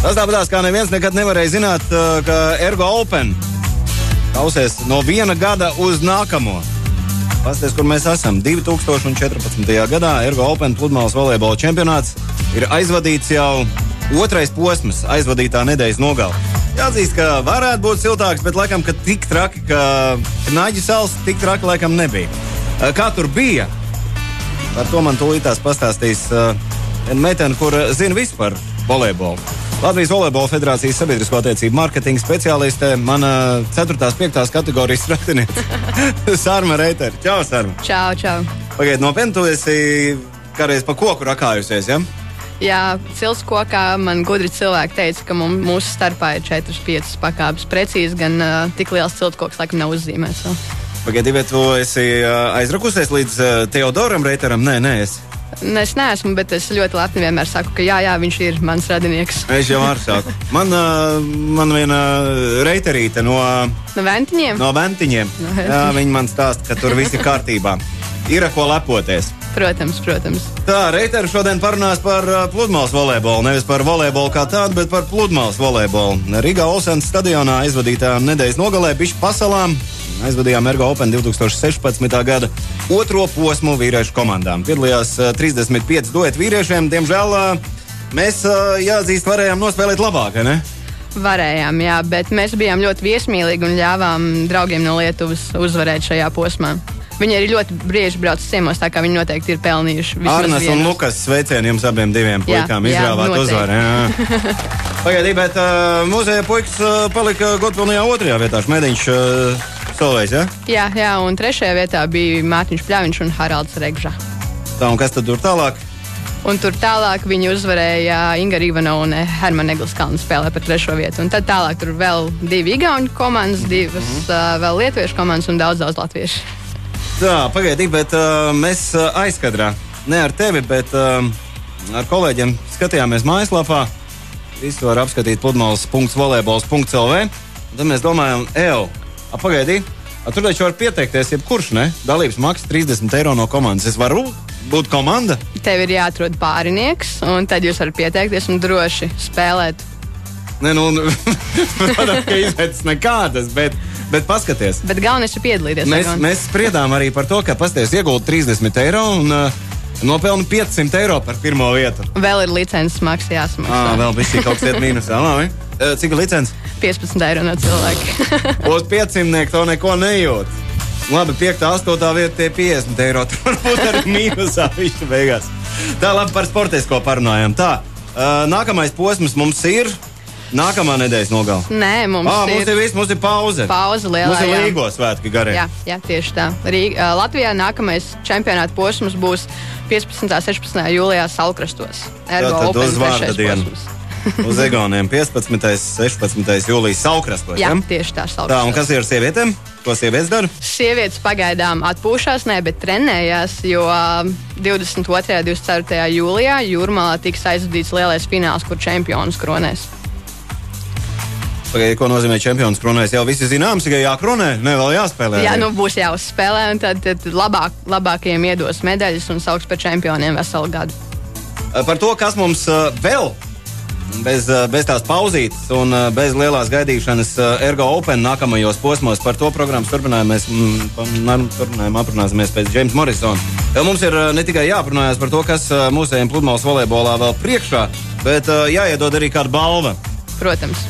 Tas tāpatās, kā neviens nekad nevarēja zināt, ka Ergo Open kausies no viena gada uz nākamo. Pasties, kur mēs esam. 2014. gadā Ergo Open pludmales volejbola čempionāts ir aizvadīts jau otrais posms, aizvadītā nedēļas nogala. Jāatzīst, ka varētu būt siltāks, bet laikam, ka tik traki, ka Naģis sals tik traki laikam nebija. Kā tur bija? Par to man tūlītās pastāstīs meitene, kur zina visu par volejbolu. Latvijas Volejbola Federācijas sabiedrisko attiecību marketinga speciāliste, mana 4. 5. kategorijas strādniece Sarma Reiteri. Čau, Sarma! Čau! Pagaid, nopietni, tu esi kādreiz pa koku rakājusies, ja? Jā, cilts kokā man gudri cilvēki teica, ka mūsu starpā ir 4-5 pakāpes. Precīzi gan tik liels ciltkoks laikam nav uzzīmēts. Pagaid, bet tu esi aizrakusies līdz Teodoram Reiteram? Nē, esi. Es neesmu, bet es ļoti lepni vienmēr saku, ka jā, viņš ir mans radinieks. Es jau arī saku. Man viena reiterīte no Ventiņiem? No Ventiņiem. Jā, viņi man stāsta, ka tur viss ir kārtībā. Ir ko lepoties. Protams. Tā, Reiteri šodien parunās par pludmales volejbolu. Nevis par volejbolu kā tādu, bet par pludmales volejbolu. Rīgā Olsens stadionā aizvadītā nedēļas nogalē bišķi pasalām. Aizvadījām Ergo Open 2016. gada otro posmu vīriešu komandām. Piedalījās 35 dueti vīriešiem. Diemžēl mēs, jāatzīst, varējām nospēlēt labāk, ne? Varējām, jā, bet mēs bijām ļoti viesmīlīgi un ļāvām draugiem no Lietuvas uzvarēt šajā posmā. Viņi arī ļoti brieži brauc ciemos, tā kā viņi noteikti ir pelnījuši. Arnas un Lukas, sveicieni jums abiem diviem puikām, izrāvāt uzvaru. Pagaidī, bet muzeja puikas palika godpilnajā otrajā vietā. Šmēdiņš Solvejs, ja? Jā, un trešajā vietā bija Mārtiņš Pļaviņš un Haralds Regža. Tā, un kas tad tur tālāk? Un tur tālāk viņi uzvarēja Inga Ivanova un Hermana Egliskalna spēlē par trešo vietu. Un tad tālāk tur vēl 2 igauņu komandas, 2 vēl lietuviešu komandas un daudz latviešu. Tā, pagaidī, bet mēs aizkadrā, ne ar tevi, bet ar kolēģiem skatījāmies mājaslapā. Visu var apskatīt pludmales.volejbols.lv. Tad mēs domājam, pagaidī, tur taču var pieteikties jebkurš, ne? Dalības maksa 30 eiro no komandas. Es varu būt komanda? Tev ir jāatrod pārinieks, un tad jūs varat pieteikties un droši spēlēt. Nē, protams, ka izveids nekādas, bet paskaties. Bet galvenais ir piedalīties. Mēs spriedām arī par to, ka pasties iegulda 30 eiro un nopelna 500 eiro par pirmo vietu. Vēl ir licences maksa jāsamaksā. Vēl bišķi kaut kas iet mīnusā, labi? Cik ir licences? 15 eiro no cilvēka. Uz 500 to neko nejūt. Labi, 5. 8. vieta tie 50 eiro. Tur varbūt arī mīnusā višķi beigās. Tā, labi, par sportisko parunājam. Tā, nākamais posms mums ir nākamā nedēļas nogala. Nē, mums ir pauze. Pauze lielā, mums ir Līgo svētki garie. Jā, tieši tā. Latvijā nākamais čempionāta posms būs 15. 16. jūlijā Salkrastos. Ergo Open trešais posms. Uz Egoniem 15. 16. jūlijas Salkrastos. Jā, tieši tā, Salkrastos. Tā, un kas ir ar sievietēm? Ko sievietes dara? Sievietes pagaidām atpūšās, bet trenējās, jo 22. 24. jūlijā Jūrmalā tiks aizvadīts lielais fināls, kur čempionus kronēs. Pagaidi, ko nozīmē čempions kronēs? Jau visi zināms, tikai jākronē, ne vēl jāspēlē. Jā, būs jāuzspēlē, un tad labākajiem iedos medaļas un sauks par čempioniem veselu gadu. Par to, kas mums vēl bez tās pauzītes un bez lielās gaidīšanas Ergo Open nākamajos posmos, par to programmas aprunāsimies pēc James Morrisona. Mums ir ne tikai jāaprunājas par to, kas mūsējiem pludmales volejbolā vēl priekšā, bet jāiedod arī kāda balva. Protams.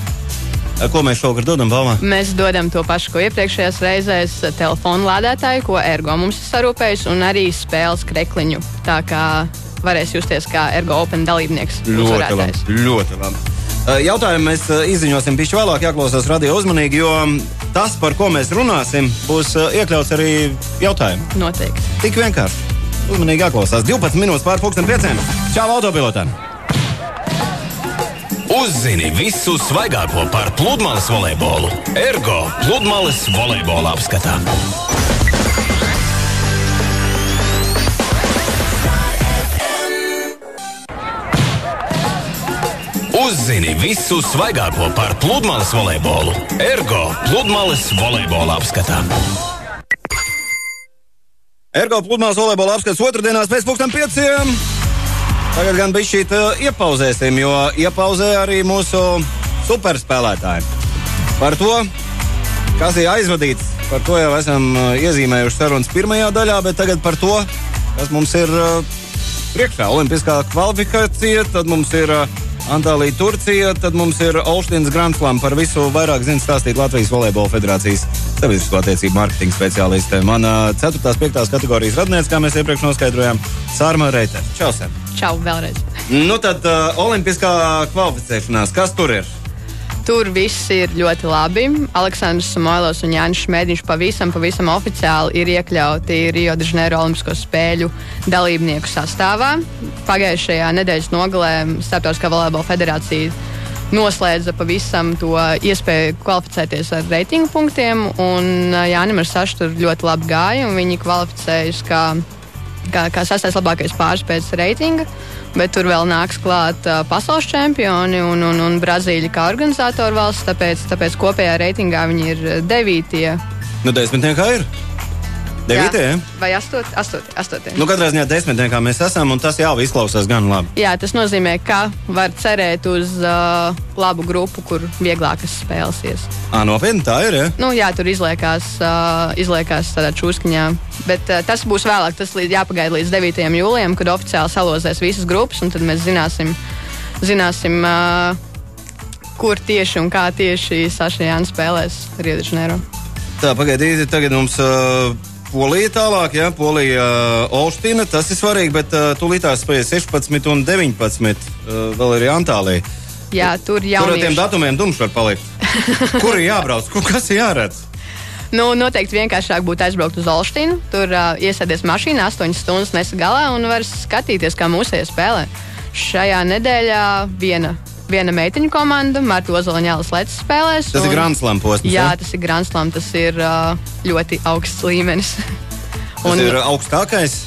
Ko mēs šogad dodam balvā? Mēs dodam to pašu, ko iepriekšējās reizēs, telefonu lādētāju, ko Ergo mums ir sarūpējis, un arī spēles krekliņu. Tā kā varēs justies kā Ergo Open dalībnieks. Ļoti labi. Jautājumu mēs izziņosim pišķi vēlāk, jāklausās radio uzmanīgi, jo tas, par ko mēs runāsim, būs iekļauts arī jautājumu. Noteikti. Tik vienkārši. Uzmanīgi jāklausās. 12 minūtes pār 5:00. Čau, autopilotām! Uzzini visu svaigāko par pludmales volejbolu. Ergo pludmales volejbola apskatā. Uzzini visu svaigāko par pludmales volejbolu. Ergo pludmales volejbola apskatā. Ergo pludmales volejbola apskats otrdienās pēc 5:00. Tagad gan bišķīt iepauzēsim, jo iepauzē arī mūsu superspēlētāji. Par to, kas ir aizvadīts, par to jau esam iezīmējuši sarunas pirmajā daļā, bet tagad par to, kas mums ir priekšā. Olimpiskā kvalifikācija, tad mums ir Antālija, Turcija, tad mums ir Olštins Grand Slam. Par visu vairāk zina stāstīt Latvijas Volejbola federācijas sabiedrisko attiecību mārketinga speciāliste. Mana 4. 5. kategorijas radniece, kā mēs iepriekš noskaidrojām, Sārma Reiter. Čau, Sārma. Čau, vēlreiz. Nu tad olimpiskā kvalificēšanās, kas tur ir? Tur viss ir ļoti labi. Aleksandrs Samoilovs un Jānis Šmēdiņš pavisam oficiāli ir iekļauti Rio de Janeiro Olimpisko spēļu dalībnieku sastāvā. Pagājušajā nedēļas nogalē Starptautiskā volejbola federācija noslēdza pavisam to iespēju kvalificēties ar reitingu punktiem, un Jānim ar Sašu tur ļoti labi gāja, un viņi kvalificējas kā 6. labākais pāris pēc reitinga. Bet tur vēl nāks klāt pasaules čempioni un Brazīļa kā organizātora valsts, tāpēc kopējā reitingā viņi ir 9. Nu, 10. ir? 9. Jā, vai 8. Nu, katrā ziņā 10. mēs esam, un tas jau izklausās gan labi. Jā, tas nozīmē, ka var cerēt uz labu grupu, kur vieglākas spēles ies. Nopietni, tā ir, ja? Nu, jā, tur izliekās tādā čūskiņā. Bet tas būs vēlāk, tas jāpagaida līdz 9. jūlijam, kad oficiāli salozēs visas grupas, un tad mēs zināsim kur tieši un kā tieši Saša Jānis spēlēs Rio de Janeiro. Tā, pagaidīti, tagad mums Polija tālāk, jā, Polija Olština, tas ir svarīgi, bet tūlītās spēja 16 un 19, vēl ir Antālija. Jā, tur jaunieši. Tur ar tiem datumiem dumš var palikt. Kur ir jābrauc? Kas ir jāredz? Nu, noteikti vienkāršāk būtu aizbraukt uz Olštinu. Tur iesēdies mašīnā, 8 stundas nesa galā un var skatīties, kā mūsēji spēlē. Šajā nedēļā viena meiteņu komanda, Marta Ozoliņālas Lecis spēlēs. Tas ir Grand Slam posms, jā? Jā, tas ir Grand Slam, tas ir ļoti augsts līmenis. Tas ir augstākais?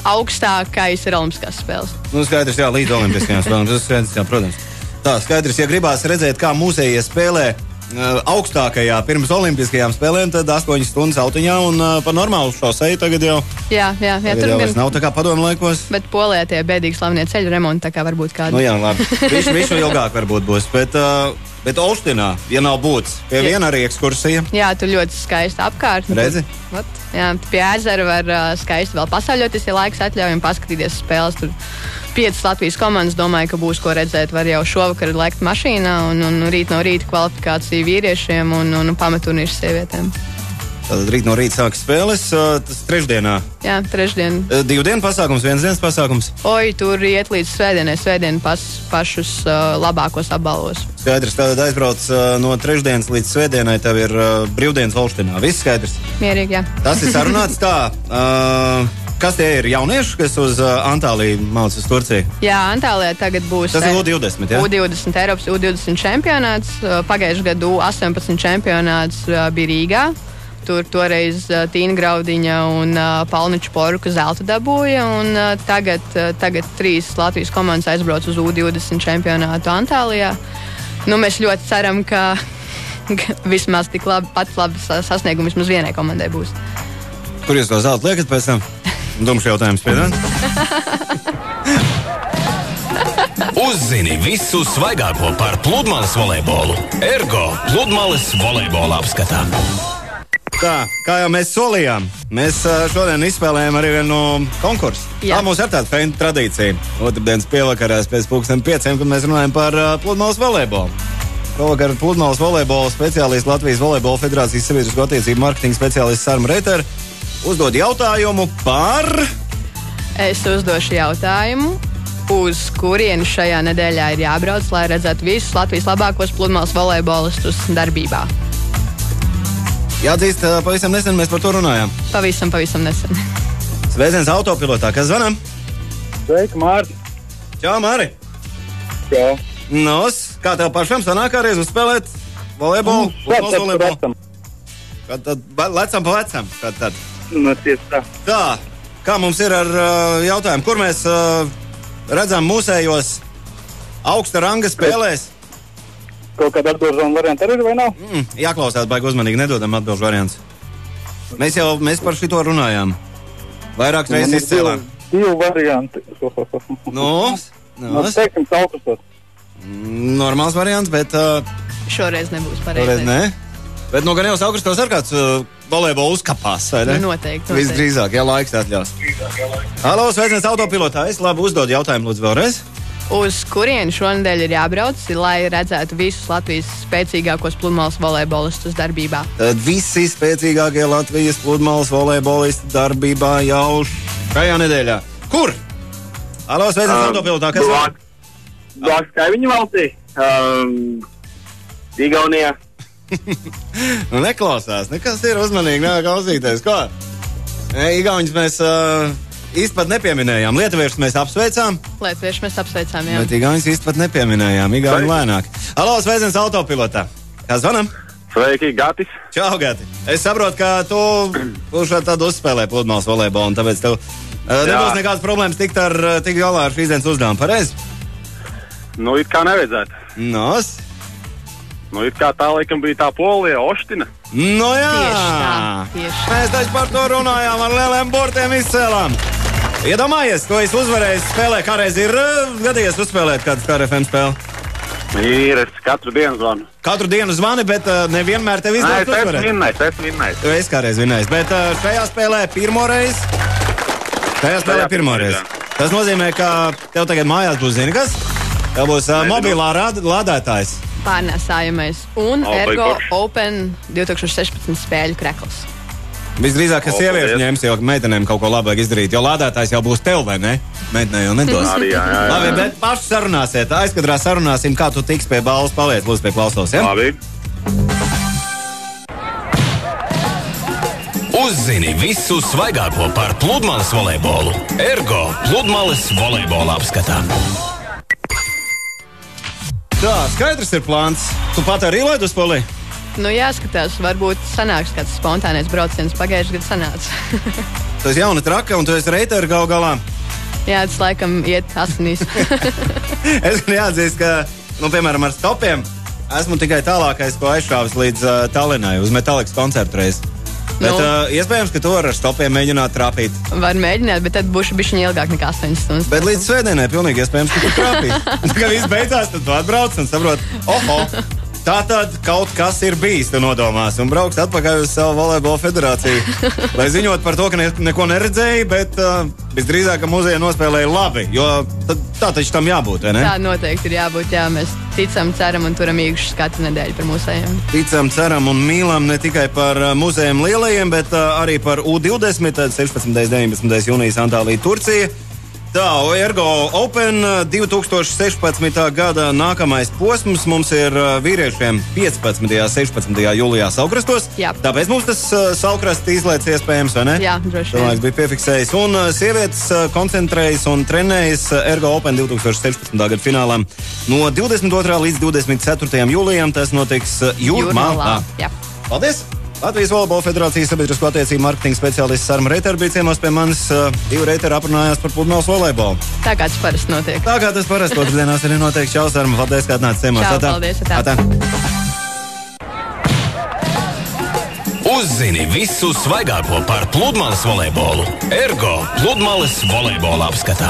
Augstākais ir olimpiskās spēles. Nu, skaidrs, jā, līdz olimpiskajām spēlēm. Tas skaidrs, jā, protams. Tā, skaidrs, ja gribās redzēt, kā mūsējie spēlē augstākajā pirms olimpiskajām spēlēm, tad 8 stundas autiņā un par normālu šoseju tagad jau. Jā, tur gan nav tā kā padomu laikos. Bet Polijā tie bēdīgi slavenie ceļu remonti, tā kā varbūt kāda. Nu jā, labi. Visu ilgāk varbūt būs, bet Olštinā, ja nav būts, pie viena arī ekskursija. Jā, tur ļoti skaisti apkārt. Redzi? Jā, pie ezera var skaisti vēl pasauļoties, ja laiks atļauj un paskatīties spēles. Tur 5 Latvijas komandas, domāju, ka būs ko redzēt. Var jau šovakar lekt mašīnā un rīt no rīta kvalifikācija vīriešiem un pamaturnīrs sievietēm. Tātad rīt no rīta sākas spēles, tas trešdienā. Jā, trešdien. 2 dienu pasākums, 1 dienas pasākums. Tur iet līdz svētdienai pašus labākos apbalvos. Skaidrs, tātad aizbrauc no trešdienas līdz svētdienai, tev ir brīvdienas Olštinā. Viss skaidrs? Mierīgi, jā. Tas ir sarunāts tā. Kas tie ir jaunieši, kas uz Antāliju mācās uz Turciju? Jā, Antālijā tagad būs. Tas ir U20, jā? U20, Eiropas U20 čempionāts. Pagājušajā gadā U18 čempionāts bija Rīgā. Tur toreiz Tīna Graudiņa un Palniča Poruka zelta dabūja. Tagad 3 Latvijas komandas aizbrauc uz U20 čempionātu Antālijā. Nu, mēs ļoti ceram, ka vismaz tik labi sasniegumi vismaz vienai komandai būs. Kur jūs to zeltu liekat pēc tam? Dumšs jautājums, piedod. Uzzini visu svaigāko par pludmales volejbolu. Ergo pludmales volejbola apskatā. Tā, kā jau mēs solījām, mēs šodien izspēlējām arī vienu konkursu. Tā mums ir tāda feina tradīcija. Otrdienas pievakarās pēc 5:00, kad mēs runājam par pludmales volejbolu. Šovakar pludmales volejbola speciālists Latvijas Volejbola federācijas sabiedrisko attiecību mārketinga speciālists Sārma Reiter uzdod jautājumu par... Es uzdošu jautājumu, uz kurieni šajā nedēļā ir jābrauc, lai redzētu visus Latvijas labākos pludmales volejbolistus darbībā. Jāatzīst, pavisam nesen mēs par to runājām. Pavisam nesen. Sveiciens autopilotā, kas zvanam? Sveiki, Mārti. Čau, Māri. Čau. Kā tev pašam sanāk kādreiz uzspēlēt volejbolu? Kad tad lecam pa vecam? Kad tad? Nu, tieši tā. Tā, kā mums ir ar jautājumu, kur mēs redzam mūsējos augsta ranga spēlēs? Kaut kāda atbilžu varianta arī ir vai nav? Jāklausās, baigi uzmanīgi, nedodam atbilžu variants. Mēs par šito runājām. Vairāk reizes izcēlām. Divi varianti. Teiksim, augstos. Normāls variants, bet... Šoreiz nebūs Toreiz pareizi. ne. Bet no gan jau augstos ar kāds volejbolu uzkapās, vai ne? Noteikti. Visdrīzāk, ja laiks atļaus. Halo, sveicināts autopilotājs. Labi, uzdod jautājumu lūdzu vēlreiz. Uz kurieni šonadēļ ir jābrauc, lai redzētu visus Latvijas spēcīgākos pludmales volejbolistus darbībā? Tad visi spēcīgākie Latvijas pludmales volejbolisti darbībā jau šajā nedēļā. Kur? Halo, sveicināts autopilotā. Kas var? Blakus kaimiņu valstī. Igaunijā. Nu, neklausās. Nekas ir uzmanīgi, neklausīties. Ko? Igauņus mēs īsti pat nepieminējām. Lietuviešus mēs apsveicām. Lietuviešus mēs apsveicām, jā. Bet Igauņus īsti pat nepieminējām. Igauņi lēnāk. Halo, sveicināts autopilotā. Kā zvanam? Sveiki, Gatis. Čau, Gati. Es saprotu, ka tu tādu uzspēlē pludmales volejbolu, un tāpēc tev nebūs nekādas problēmas tikt galā ar šīs dienas uzdevumu. Pareizi? Nu, it kā nevajadzētu. Nos? Nu, it kā tā laikam bija tā Polija, Oština. Nu jā! Tieši tā, tieši tā. Mēs taču par to runājām, ar lieliem burtiem izcēlām. Iedomājies, ko es uzvarēju spēlē, kādreiz ir gadījies uzspēlēt kādu KRFM spēli? Ir, es katru dienu zvanu. Katru dienu zvani, bet nevienmēr tev izdodas uzvarēt. Es vinnēju. Tu esi kādreiz vinnējis, bet šajā spēlē pirmoreiz. Tas nozīmē, ka tev tagad mājās būs, zini kas? Tev būs mobilā lādētājs. Pārnēsājamais un Ergo Open 2016 spēļu krekls. Visdrīzāk, ka sieviešu ņems, jo meitenēm kaut ko labu vajag izdarīt, jo lādētājs jau būs tev, vai ne? Meitenē jau nedos. Jā. Labi, bet paši sarunāsiet. Aizkadrā sarunāsim, kā tu tiks pie balvas. Paliec, lūdzu, pie klausos, ja? Labi. Uzzini visu svaigāko par pludmales volejbolu. Ergo pludmales volejbola apskatā. Tā, skaidrs ir plāns. Tu pat arī laid uz polī? Nu, jāskatās, varbūt sanāks kāds spontānais brauciens. Pagājušajā gadā sanāca. Tu esi jauna traka un tu esi reiteri gal galā. Jā, tas laikam iet asinīs. Es gan jāatzīst, ka, piemēram, ar stopiem esmu tikai tālākais, ko aizšāvis līdz Tallinai uz Metallikas koncertu reizi. Bet iespējams, ka tu vari ar stopiem mēģināt trāpīt. Var mēģināt, bet tad būšu bišķiņ ilgāk nekā 8 stundas. Bet līdz svētdienai pilnīgi iespējams, ka tu trāpīt. Kad viss beidzās, tad tu atbrauc un saprot, tā tad kaut kas ir bijis, tu nodomās, un brauks atpakaļ uz savu volejbola federāciju. Lai ziņot par to, ka neko neredzēji, bet visdrīzāk, ka muzeja nospēlēja labi, jo tā taču tam jābūt, vai ne? Tā noteikti ir jābūt, jā. Mēs ticam, ceram un turam īkšķus katru nedēļu par musejiem. Ticam, ceram un mīlam ne tikai par muzejiem lielajiem, bet arī par U20, 16. 19. jūnijas Antālija, Turcija. Tā, Ergo Open 2016. gada nākamais posms mums ir vīriešiem 15. un 16. jūlijā Saukrastos. Jā. Tāpēc mums tas Saukrasts izlaids iespējams, vai ne? Jā, droši vien. Cilvēks bija piefiksējis. Un sievietes koncentrējas un trenējas Ergo Open 2016. gada finālam no 22. līdz 24. jūlijam. Tas notiks Jūrmalā. Jā. Paldies! Latvijas Volejbola Federācijas sabiedrisko attiecību mārketinga speciālists Sarma Reitera bija ciemos pie manis. Divi reiteri aprunājās par pludmales volejbolu. Tā kā tas parasti notiek. Tā kā tas parasti otrdienās arī notiek. Čau, Sarma, paldies, ka atnāci ciemos. Čau, paldies, atā. Uzzini visu svaigāko par pludmales volejbolu. Ergo pludmales volejbola apskatā.